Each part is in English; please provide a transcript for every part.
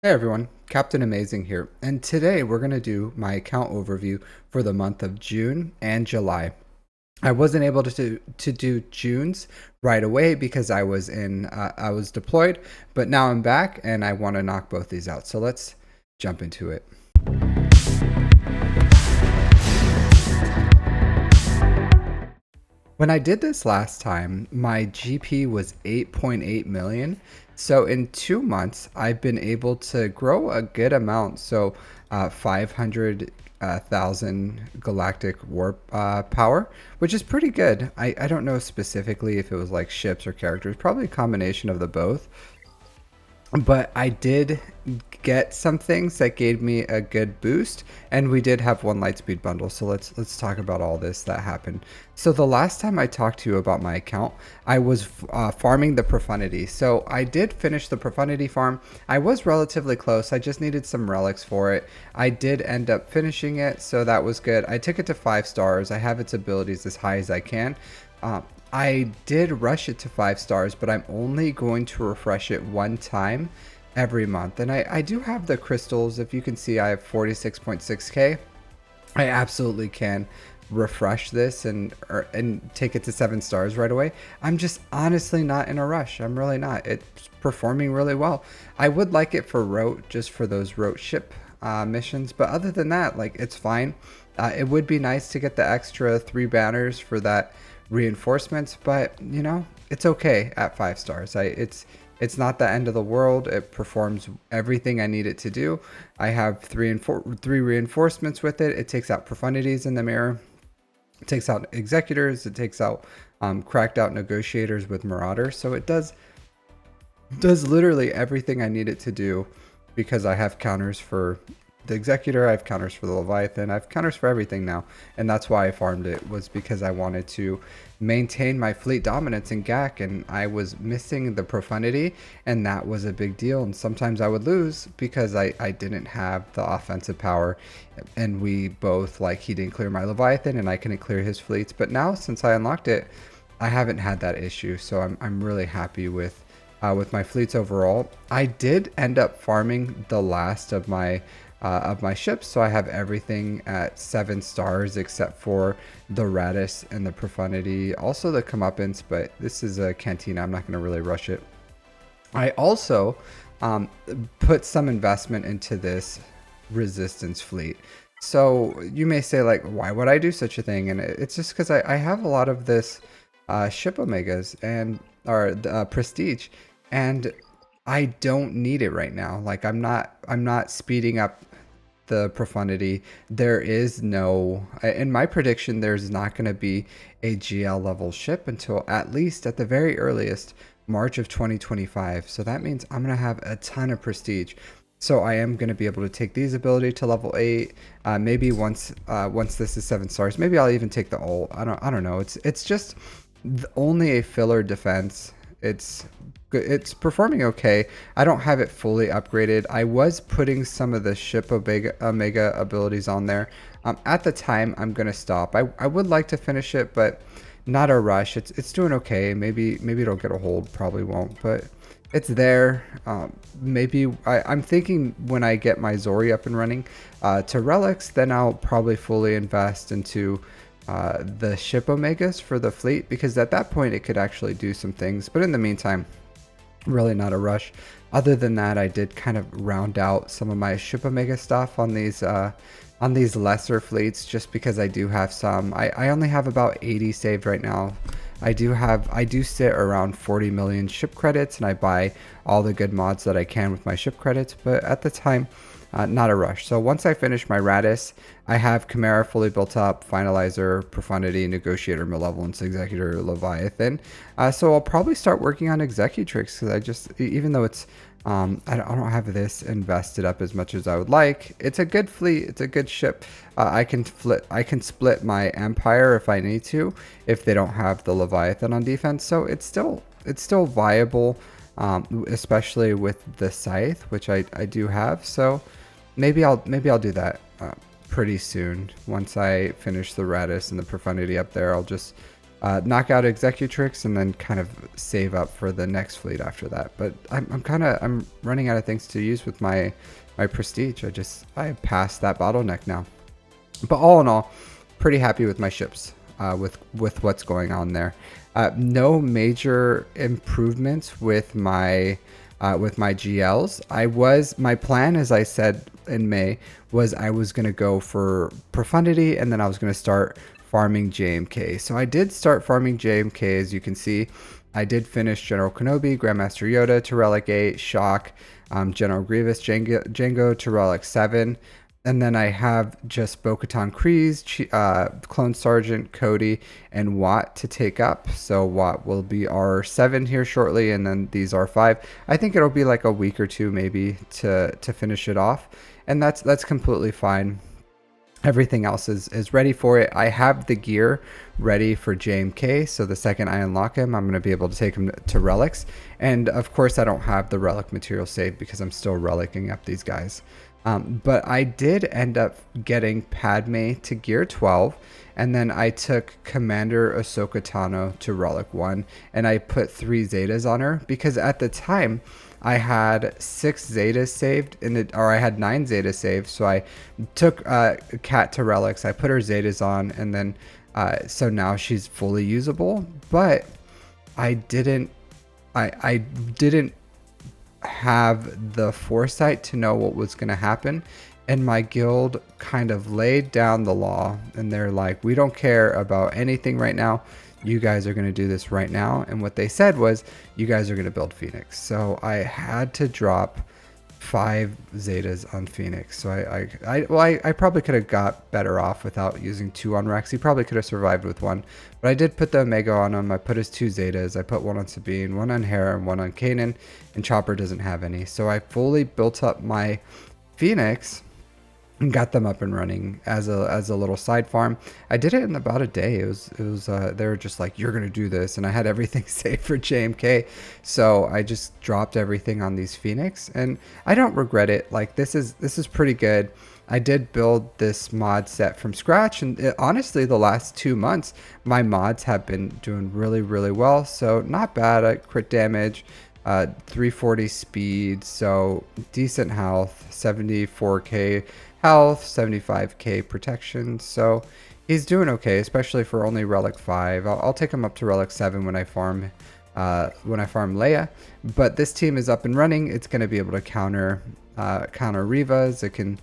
Hey everyone, Captain Amazing here, and today we're going to do my account overview for the month of June and July. I wasn't able to do June's right away because I was deployed, but now I'm back and I want to knock both these out. So let's jump into it. When I did this last time, my GP was 8.8 million. So in 2 months, I've been able to grow a good amount. So 500,000 galactic warp power, which is pretty good. I don't know specifically if it was like ships or characters, probably a combination of the both. But I did get some things that gave me a good boost, and we did have one lightspeed bundle. So let's talk about all this that happened. So the last time I talked to you about my account, I was farming the profundity. So I did finish the profundity farm. I was relatively close. I just needed some relics for it. I did end up finishing it, so that was good. I took it to 5 stars. I have its abilities as high as I can. Uh, I did rush it to 5 stars, but I'm only going to refresh it one time every month. And I do have the crystals. If you can see, I have 46.6k. I absolutely can refresh this and take it to 7 stars right away. I'm just honestly not in a rush. I'm really not. It's performing really well. I would like it for rote, just for those rote ship missions, but other than that, like, it's fine. It would be nice to get the extra 3 banners for that reinforcements, but you know, it's okay at 5 stars. It's not the end of the world. It performs everything I need it to do. I have three reinforcements with it. It takes out profundities in the mirror. It takes out executors. It takes out cracked out negotiators with marauders. So it does literally everything I need it to do, because I have counters for the executor, I have counters for the leviathan, I have counters for everything now. And that's why I farmed it, was because I wanted to maintain my fleet dominance in GAC, and I was missing the profundity, and that was a big deal. And sometimes I would lose because I didn't have the offensive power, and we both, like, he didn't clear my leviathan and I couldn't clear his fleets. But now, since I unlocked it, I haven't had that issue, so I'm really happy with my fleets overall. I did end up farming the last of my ships, so I have everything at 7 stars except for the Radis and the Profundity, also the Comeuppance, but this is a Cantina. I'm not going to really rush it. I also put some investment into this resistance fleet. So you may say, like, why would I do such a thing? And it's just because I have a lot of this ship omegas and or prestige, and I don't need it right now. Like, I'm not speeding up the profundity. There is no, in my prediction, there's not going to be a GL level ship until at least, at the very earliest, March of 2025. So that means I'm going to have a ton of prestige. So I am going to be able to take these ability to level 8. Maybe once this is 7 stars, maybe I'll even take the ult. I don't know. It's just only a filler defense. It's performing okay. I don't have it fully upgraded. I was putting some of the ship omega abilities on there. At the time, I'm gonna stop. I would like to finish it, but not a rush. It's doing okay. Maybe it'll get a hold. Probably won't, but it's there. Maybe I'm thinking when I get my Zori up and running to relics, then I'll probably fully invest into the ship omegas for the fleet, because at that point it could actually do some things. But in the meantime, really not a rush. Other than that, I did kind of round out some of my ship omega stuff on these lesser fleets, just because I do have some. I only have about 80 saved right now. I do sit around 40 million ship credits, and I buy all the good mods that I can with my ship credits, but at the time, not a rush. So once I finish my Radis, I have Chimera fully built up, Finalizer, Profundity, Negotiator, Malevolence, Executor, Leviathan. So I'll probably start working on Executrix, because even though it's, I don't have this invested up as much as I would like. It's a good fleet. It's a good ship. I can split my Empire if I need to, if they don't have the Leviathan on defense. So it's still viable, especially with the Scythe, which I do have. So maybe I'll do that pretty soon. Once I finish the Radis and the Profundity up there, I'll just knock out Executrix and then kind of save up for the next fleet after that. But I'm running out of things to use with my prestige. I passed that bottleneck now. But all in all, pretty happy with my ships, with what's going on there. No major improvements with my GLs. My plan, as I said in May, was I was going to go for profundity, and then I was going to start farming JMK. So I did start farming JMK, as you can see. I did finish General Kenobi, Grandmaster Yoda to Relic 8, Shock, General Grievous, Jango to Relic 7. And then I have just Bo-Katan Kryze, Clone Sergeant, Cody, and Watt to take up. So Watt will be R7 here shortly, and then these R5. I think it'll be like a week or two maybe to finish it off. And that's completely fine. Everything else is ready for it. I have the gear ready for JMK, so the second I unlock him, I'm going to be able to take him to relics. And of course, I don't have the relic material saved because I'm still relicing up these guys. But I did end up getting Padme to gear 12, and then I took Commander Ahsoka Tano to relic 1, and I put 3 Zetas on her because at the time I had 6 Zetas saved, or I had 9 Zetas saved. So I took Cat to relics, I put her Zetas on, and then so now she's fully usable. But I didn't have the foresight to know what was going to happen, and my guild kind of laid down the law, and they're like, we don't care about anything right now, you guys are going to do this right now. And what they said was, you guys are going to build Phoenix. So I had to drop 5 Zetas on Phoenix. So I probably could have got better off without using 2 on Rex. He probably could have survived with 1, but I did put the Omega on him. I put his 2 Zetas. I put 1 on Sabine, 1 on Hera, and 1 on Kanan, and Chopper doesn't have any. So I fully built up my Phoenix and got them up and running as a little side farm. I did it in about a day. It was they were just like, you're gonna do this, and I had everything saved for JMK, so I just dropped everything on these Phoenix, and I don't regret it. Like, this is pretty good. I did build this mod set from scratch, and honestly, the last 2 months, my mods have been doing really, really well. So not bad at crit damage, 340 speed, so decent health, 74k health, 75k protection. So he's doing okay, especially for only relic 5. I'll take him up to relic 7 when I farm Leia. But this team is up and running. It's going to be able to counter Rivas. It can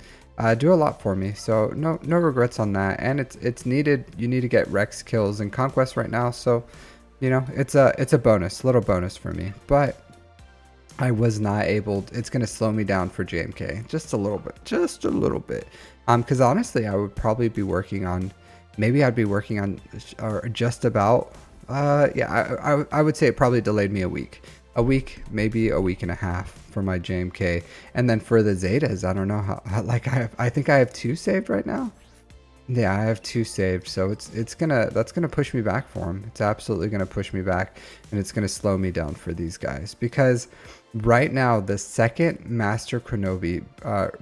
do a lot for me, so no regrets on that. And it's needed. You need to get Rex kills in Conquest right now, so you know, it's a bonus, little bonus for me. But I was not able, it's going to slow me down for JMK just a little bit, because honestly, I would probably be working on, maybe I'd be working on, or just about, yeah, I would say it probably delayed me a week, maybe a week and a half for my JMK. And then for the Zetas, I don't know how like I think I have 2 saved right now. Yeah, I have 2 saved, so that's gonna push me back for him. It's absolutely gonna push me back, and it's gonna slow me down for these guys, because right now the second Master Kenobi,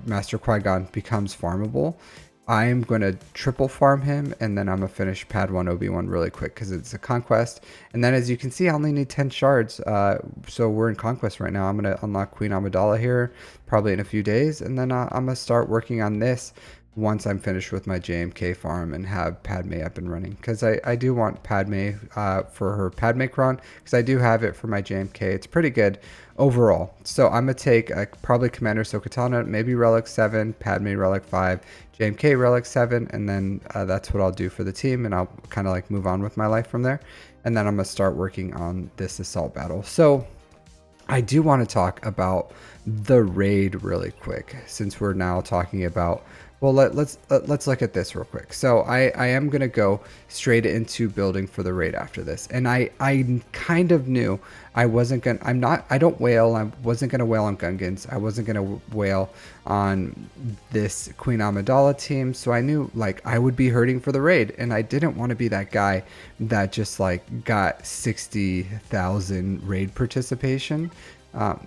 Master Qui-Gon becomes farmable, I am gonna triple farm him, and then I'm gonna finish Pad 1 Obi-Wan really quick because it's a conquest. And then, as you can see, I only need 10 shards. So we're in conquest right now. I'm gonna unlock Queen Amidala here probably in a few days, and then I'm gonna start working on this once I'm finished with my JMK farm and have Padme up and running, because I do want Padme for her Padme Cron, because I do have it for my JMK. It's pretty good overall. So I'm gonna take probably Commander Ahsoka Tano, maybe Relic 7, Padme Relic 5, JMK Relic 7, and then that's what I'll do for the team, and I'll kind of like move on with my life from there. And then I'm gonna start working on this assault battle. So I do want to talk about the raid really quick, since we're now talking about, well, let's look at this real quick. So I am gonna go straight into building for the raid after this, and I kind of knew I wasn't gonna. I don't whale. I wasn't gonna whale on Gungans. I wasn't gonna whale on this Queen Amidala team. So I knew like I would be hurting for the raid, and I didn't want to be that guy that just like got 60,000 raid participation.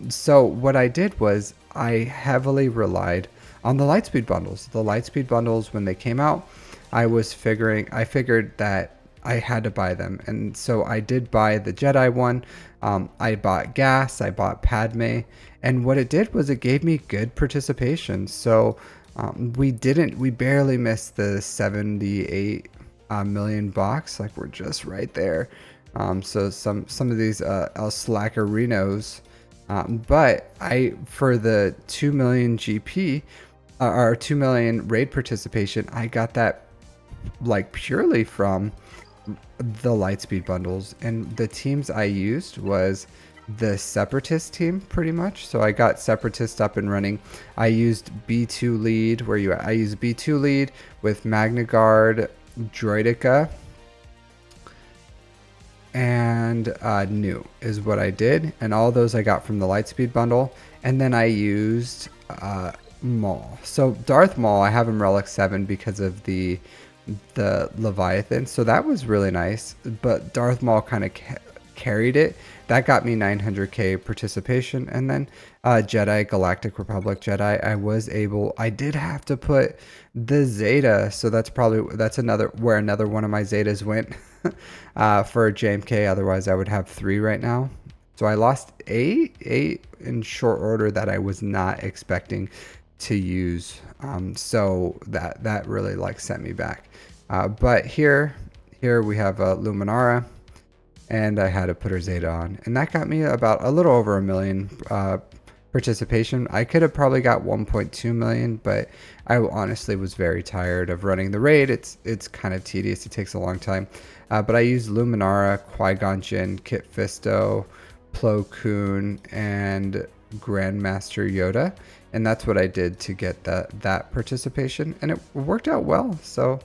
So what I did was I heavily relied on the lightspeed bundles. The lightspeed bundles, when they came out, I figured that I had to buy them. And so I did buy the Jedi one. I bought Gas, I bought Padme, and what it did was it gave me good participation. So we barely missed the 78 million box. Like we're just right there. So some of these El Slacker Renos, but for the 2 million GP or 2 million raid participation, I got that like purely from the lightspeed bundles, and the teams I used was the separatist team pretty much. So I got separatist up and running. I used B2 lead I used B2 lead with Magna Guard, Droidica, and new is what I did, and all those I got from the lightspeed bundle. And then I used Maul. So Darth Maul, I have him relic 7 because of the Leviathan, so that was really nice. But Darth Maul kind of carried it. That got me 900k participation. And then Jedi, Galactic Republic Jedi, I did have to put the Zeta, so that's another one of my Zetas went for JMK. Otherwise I would have 3 right now. So I lost eight in short order that I was not expecting to use. So that really like sent me back. But here we have Luminara, and I had to put her Zeta on, and that got me about a little over 1 million participation. I could have probably got 1.2 million, but I honestly was very tired of running the raid. It's kind of tedious. It takes a long time. But I used Luminara, Qui-Gon Jinn, Kit Fisto, Plo Koon, and Grandmaster Yoda, and that's what I did to get that participation, and it worked out well. So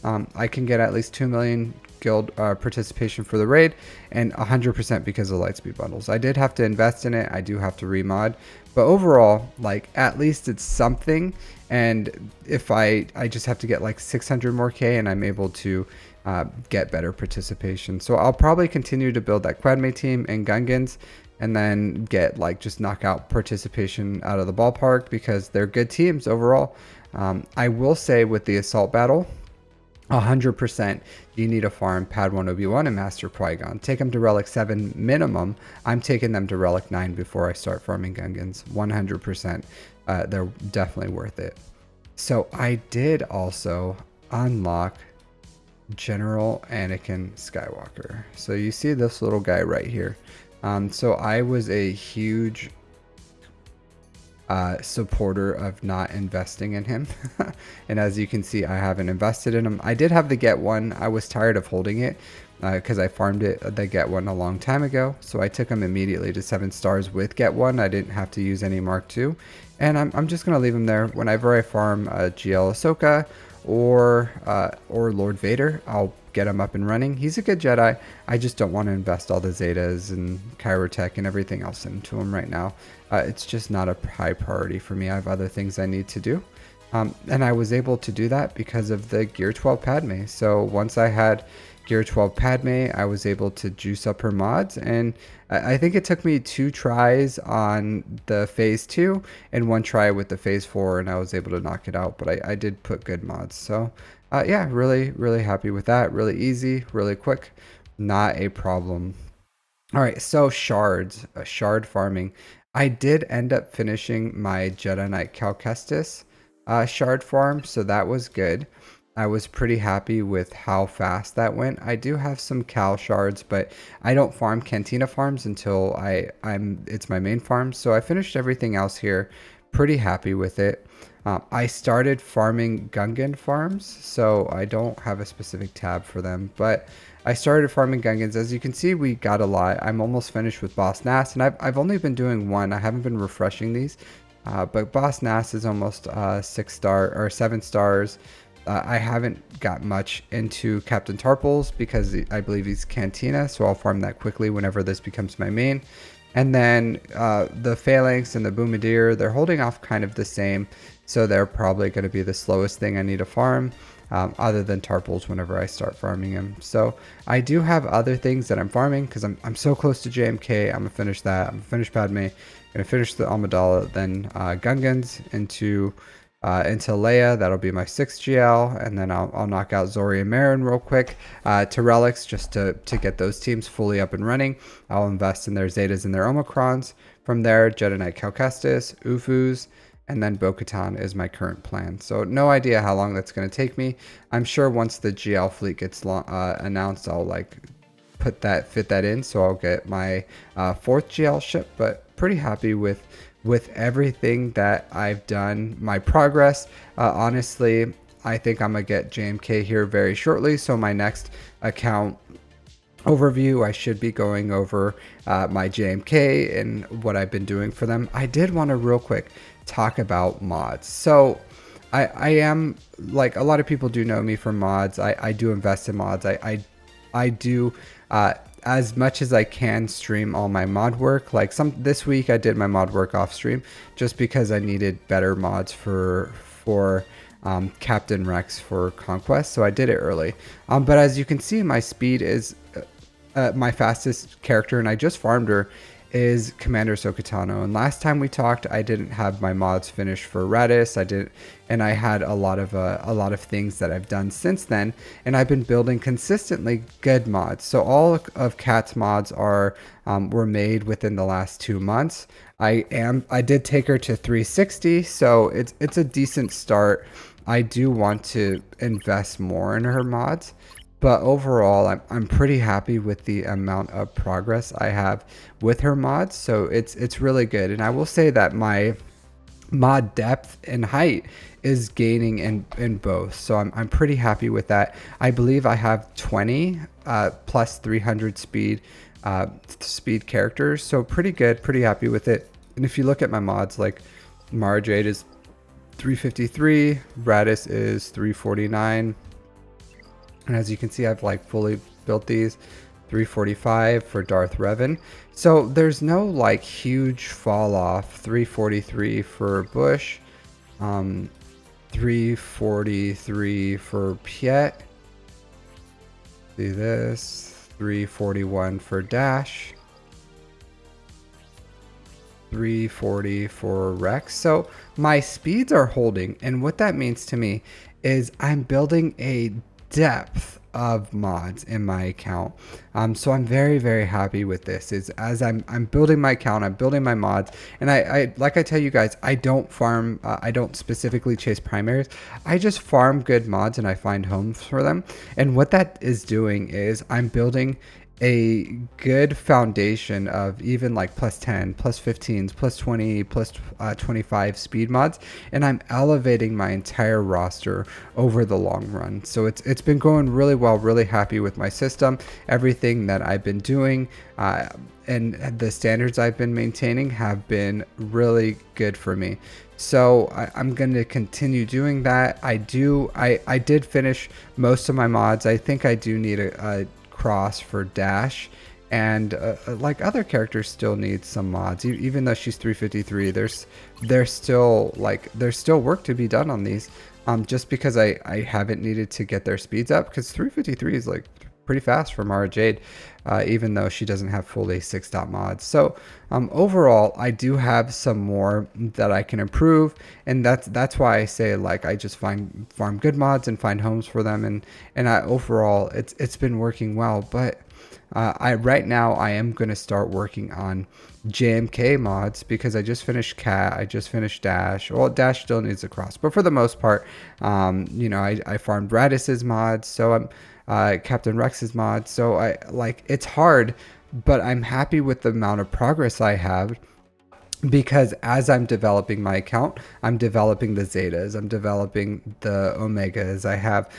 I can get at least 2 million guild participation for the raid, and 100% because of lightspeed bundles. I did have to invest in it. I do have to remod, but overall, like, at least it's something. And if I just have to get like 600 more K, and I'm able to get better participation. So I'll probably continue to build that Quadme team and Gungans, and then get like just knockout participation out of the ballpark, because they're good teams overall. I will say with the assault battle, 100% you need to farm Padawan Obi-Wan and Master Qui-Gon. Take them to Relic 7 minimum. I'm taking them to Relic 9 before I start farming Gungans. 100%. They're definitely worth it. So I did also unlock General Anakin Skywalker. So you see this little guy right here. So I was a huge supporter of not investing in him. And as you can see, I haven't invested in him. I did have the Get One. I was tired of holding it because I farmed the Get One a long time ago. So I took him immediately to 7 stars with Get One. I didn't have to use any Mark II. And I'm just going to leave him there. Whenever I farm GL Ahsoka or Lord Vader, I'll get him up and running. He's a good Jedi. I just don't want to invest all the Zetas and Kyrotech and everything else into him right now. It's just not a high priority for me. I have other things I need to do. And I was able to do that because of the Gear 12 Padme. So once I had Gear 12 Padme, I was able to juice up her mods, and I think it took me 2 tries on the phase 2 and 1 try with the phase 4, and I was able to knock it out. But I did put good mods. So yeah, really happy with that. Really easy, really quick, not a problem. All right, so shards, shard farming. I did end up finishing my Jedi Knight Cal Kestis shard farm, so that was good. I was pretty happy with how fast that went. I do have some Cal shards, but I don't farm Cantina farms until it's my main farm. So I finished everything else here. Pretty happy with it. I started farming Gungan farms, so I don't have a specific tab for them, but I started farming Gungans. As you can see, we got a lot. I'm almost finished with Boss Nass, and I've only been doing 1. I haven't been refreshing these, but Boss Nass is almost 6 star or 7 stars. I haven't got much into Captain Tarples because I believe he's Cantina, so I'll farm that quickly whenever this becomes my main. And then the Phalanx and the Boomadir, they're holding off kind of the same, so they're probably going to be the slowest thing I need to farm, other than Tarples whenever I start farming him. So I do have other things that I'm farming because I'm so close to JMK. I'm going to finish that. I'm going to finish Padme. I'm going to finish the Amidala, then Gungans into into Leia. That'll be my 6th GL, and then I'll knock out Zori and Marin real quick to relics just to get those teams fully up and running. I'll invest in their Zetas and their Omicrons. From there, Jedi Knight Cal Kestis, Ufus, and then Bo-Katan is my current plan. So no idea how long that's going to take me. I'm sure once the GL fleet gets announced, I'll like fit that in, so I'll get my 4th GL ship. But pretty happy with everything that I've done, my progress. Honestly, I think I'm gonna get JMK here very shortly, so my next account overview, I should be going over my JMK and what I've been doing for them. I did want to real quick talk about mods. So I am, like a lot of people do know me for mods. I do invest in mods. I do as much as I can stream all my mod work. Like this week I did my mod work off stream just because I needed better mods for Captain Rex for Conquest, so I did it early. But as you can see, my speed is my fastest character, and I just farmed her, is Commander Sokatano. And last time we talked, I didn't have my mods finished for Radis. And I had a lot of things that I've done since then, and I've been building consistently good mods. So all of Kat's mods were made within the last 2 months. I did take her to 360, so it's a decent start. I do want to invest more in her mods. But overall, I'm pretty happy with the amount of progress I have with her mods. So it's really good. And I will say that my mod depth and height is gaining in both. So I'm pretty happy with that. I believe I have 20 plus 300 speed characters. So pretty good, pretty happy with it. And if you look at my mods, like Mara Jade is 353, Radis is 349. And as you can see, I've like fully built these. 345 for Darth Revan. So there's no like huge fall off. 343 for Bush. 343 for Piet. See this. 341 for Dash. 340 for Rex. So my speeds are holding. And what that means to me is I'm building a depth of mods in my account. So I'm very, very happy with this. Is as I'm building my account, I'm building my mods, and I like I tell you guys, I don't farm, I don't specifically chase primaries. I just farm good mods and I find homes for them. And what that is doing is I'm building a good foundation of even like plus 10, plus 15s, plus 20, plus 25 speed mods, and I'm elevating my entire roster over the long run. So it's been going really well, really happy with my system, everything that I've been doing, and the standards I've been maintaining have been really good for me. So I'm going to continue doing that. I did finish most of my mods. I think I do need a cross for Dash, and like other characters still need some mods. Even though she's 353, there's still work to be done on these, just because I haven't needed to get their speeds up, because 353 is like pretty fast for Mara Jade, even though she doesn't have fully 6-dot mods. So overall, I do have some more that I can improve, and that's why I say like I just farm good mods and find homes for them, and overall it's been working well. But right now I am going to start working on JMK mods, because I just finished Cat, I just finished Dash. Well, Dash still needs a cross, but for the most part, I farmed Radis's mods, so I'm Captain Rex's mod. So it's hard, but I'm happy with the amount of progress I have, because as I'm developing my account, I'm developing the Zetas, I'm developing the Omegas. I have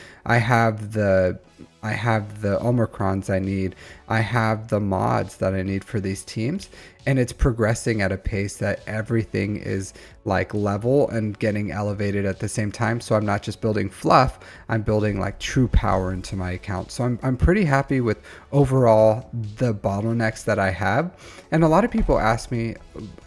the Omicrons I need. I have the mods that I need for these teams, and it's progressing at a pace that everything is like level and getting elevated at the same time. So I'm not just building fluff, I'm building like true power into my account. So I'm pretty happy with overall the bottlenecks that I have. And a lot of people ask me,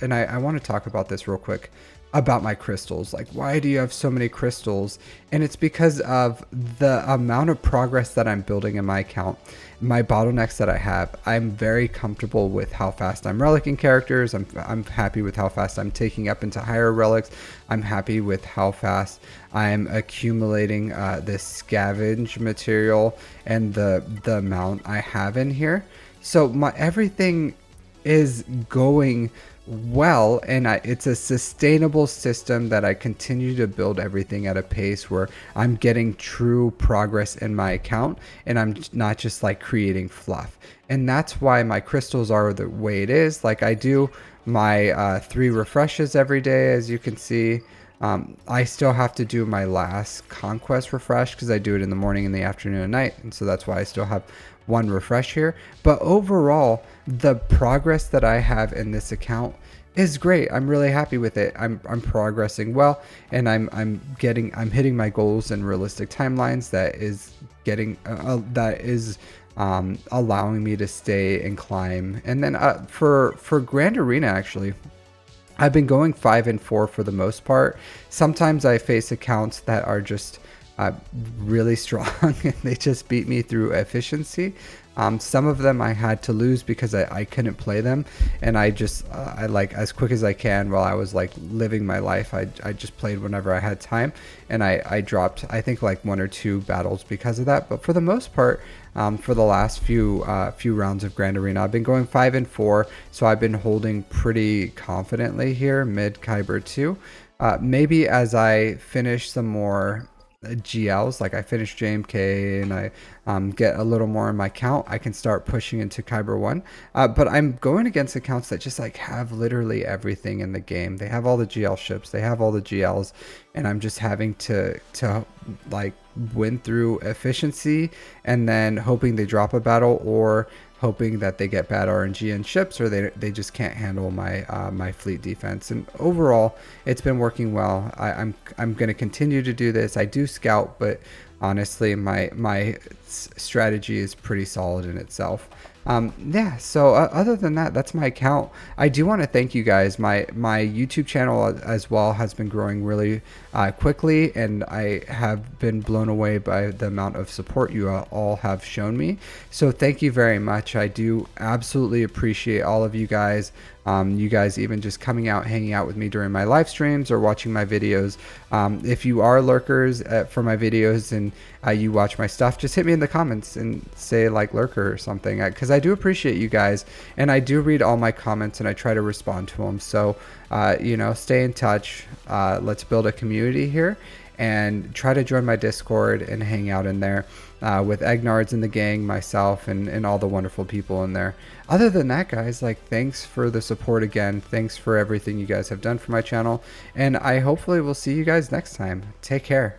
and I want to talk about this real quick. about my crystals. Like, why do you have so many crystals? And it's because of the amount of progress that I'm building in my account, my bottlenecks that I have. I'm very comfortable with how fast I'm relicing characters. I'm happy with how fast I'm taking up into higher relics. I'm happy with how fast I'm accumulating this scavenge material and the amount I have in here. So my everything is going well, and it's a sustainable system that I continue to build everything at a pace where I'm getting true progress in my account, and I'm not just like creating fluff. And that's why my crystals are the way it is. Like, I do my 3 refreshes every day, as you can see. I still have to do my last conquest refresh because I do it in the morning, in the afternoon, and night, and so that's why I still have 1 refresh here. But overall, the progress that I have in this account is great. I'm really happy with it. I'm progressing well, and I'm hitting my goals in realistic timelines. That is getting allowing me to stay and climb. And then for Grand Arena, actually, I've been going 5 and 4 for the most part. Sometimes I face accounts that are just really strong and they just beat me through efficiency. Some of them I had to lose because I couldn't play them, and I just I like, as quick as I can while I was like living my life, I just played whenever I had time, and I dropped, I think, like 1 or 2 battles because of that. But for the most part, for the last few rounds of Grand Arena, I've been going 5 and 4, so I've been holding pretty confidently here mid Kyber 2. Maybe as I finish some more GLs, like I finish JMK and I get a little more in my count, I can start pushing into Kyber 1. But I'm going against accounts that just like have literally everything in the game. They have all the GL ships, they have all the GLs, and I'm just having to like win through efficiency, and then hoping they drop a battle, or hoping that they get bad RNG and ships, or they just can't handle my my fleet defense. And overall, it's been working well. I'm going to continue to do this. I do scout, but honestly, my strategy is pretty solid in itself. Yeah, so other than that, that's my account. I do want to thank you guys. My YouTube channel as well has been growing really quickly, and I have been blown away by the amount of support you all have shown me. So thank you very much. I do absolutely appreciate all of you guys. You guys even just coming out, hanging out with me during my live streams or watching my videos. If you are lurkers for my videos and you watch my stuff, just hit me in the comments and say like lurker or something, because I do appreciate you guys, and I do read all my comments and I try to respond to them. So you know, stay in touch. Let's build a community here, and try to join my Discord and hang out in there with Egnards and the gang, myself, and all the wonderful people in there. Other than that, guys, like, thanks for the support again. Thanks for everything you guys have done for my channel, and I hopefully will see you guys next time. Take care.